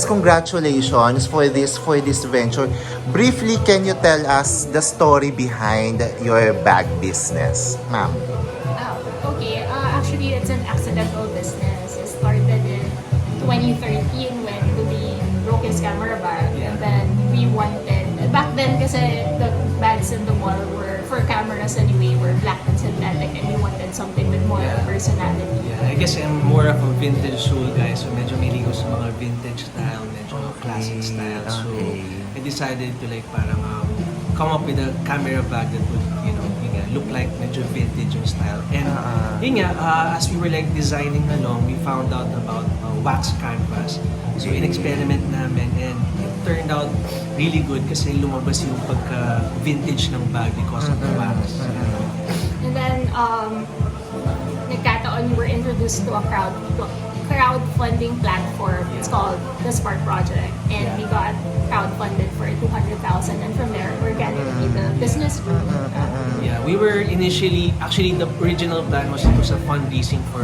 First, congratulations for this venture. Briefly, can you tell us the story behind your bag business, ma'am? Okay. Actually, it's an accidental business. It started in 2013 when Louis broke his camera bag. And then we wanted, back then kasi the bags in the mall were, for cameras anyway, were black and synthetic, and we wanted something with more personality. Yeah, I guess I'm more of a vintage soul guy, so medyo may ko sa mga vintage style, medyo classic style. So I decided to like parang come up with a camera bag that would, you know, look like medyo vintage yung style. And yun nga, as we were like designing along, we found out about wax canvas. So in-experiment namin, and it turned out really good kasi lumabas yung pagka-vintage ng bag because of the wax. And then, nagkataon, we were introduced to a crowdfunding platform. It's called the Spark Project, and we got crowdfunded for 200,000, and from there, organically the business grew. Yeah, we were initially, actually the original plan was a fundraising for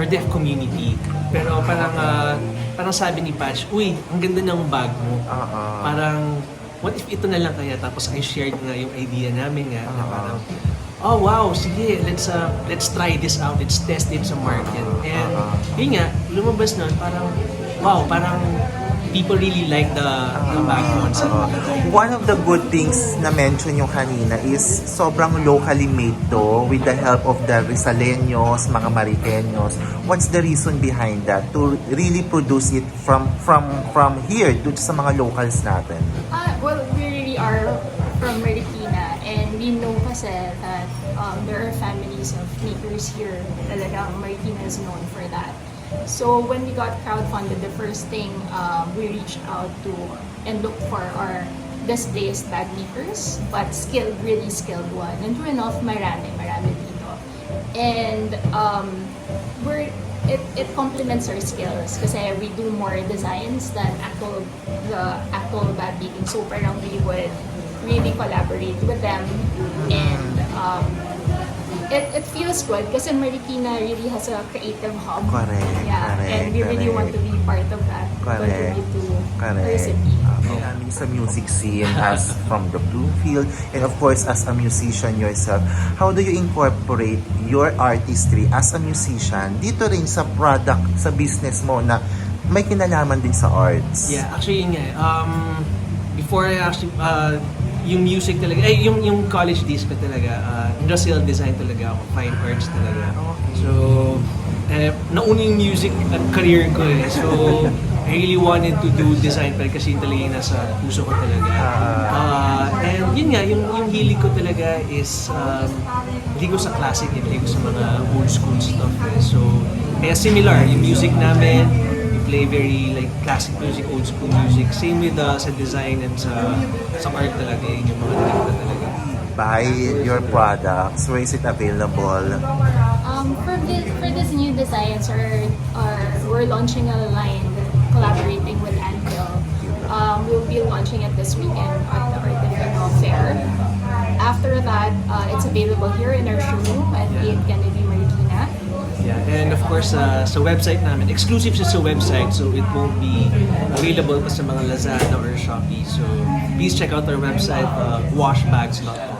deaf community. Pero parang sabi ni Patch, uy, ang ganda ng bag mo. Parang, what if ito na lang kaya? Tapos I shared nga yung idea namin nga na parang, oh wow, sige, let's try this out, let's test it sa market. And yun nga, lumabas na, parang, wow, parang people really like the bag concept. One of the good things na mention yung kanina is sobrang locally made to with the help of the Rizaleños, mga Mariqueños. What's the reason behind that to really produce it from here to sa mga locals natin? Well, we really are from Marikina, and we know kasi that there are families of makers here. Talagang Marikina is known for that. So when we got crowdfunded, the first thing we reached out to and looked for are displaced bag makers, but skilled, really skilled one. And true enough, marami dito. And it complements our skills kasi we do more designs than the actual bag making. So parang we would really collaborate with them, and it feels good kasi Marikina really has a creative hub. And we really want to be part of that. Contribute to our city. Sa music scene as from the Bloomfield, and of course as a musician yourself, how do you incorporate your artistry as a musician dito rin sa product, sa business mo na may kinalaman din sa arts? Yeah, actually yun nga. Before I actually yung music talaga, yung college days ko talaga, industrial design talaga ako, fine arts talaga. So, nauna yung music career ko eh. So, I really wanted to do design pero kasi yun talaga yung nasa puso ko talaga. And yun nga, yung hilig ko talaga is, hindi ko sa classic, hindi ko sa mga old school stuff eh. So, kaya similar, yung music namin, play very like classic music, old school music. Same with sa design and sa art talaga, yung mga direkta talaga. Buy your products. Where is it available? For this new designs, we're launching a line collaborating with Anvil. We'll be launching it this weekend at the Art Inferno Fair. After that, it's available here in our showroom at 8 Kennedy, Marikina. Yeah, and of course, sa website namin, exclusive siya sa website, so it won't be available pa sa mga Lazada or Shopee. So please check out our website, washbags.com.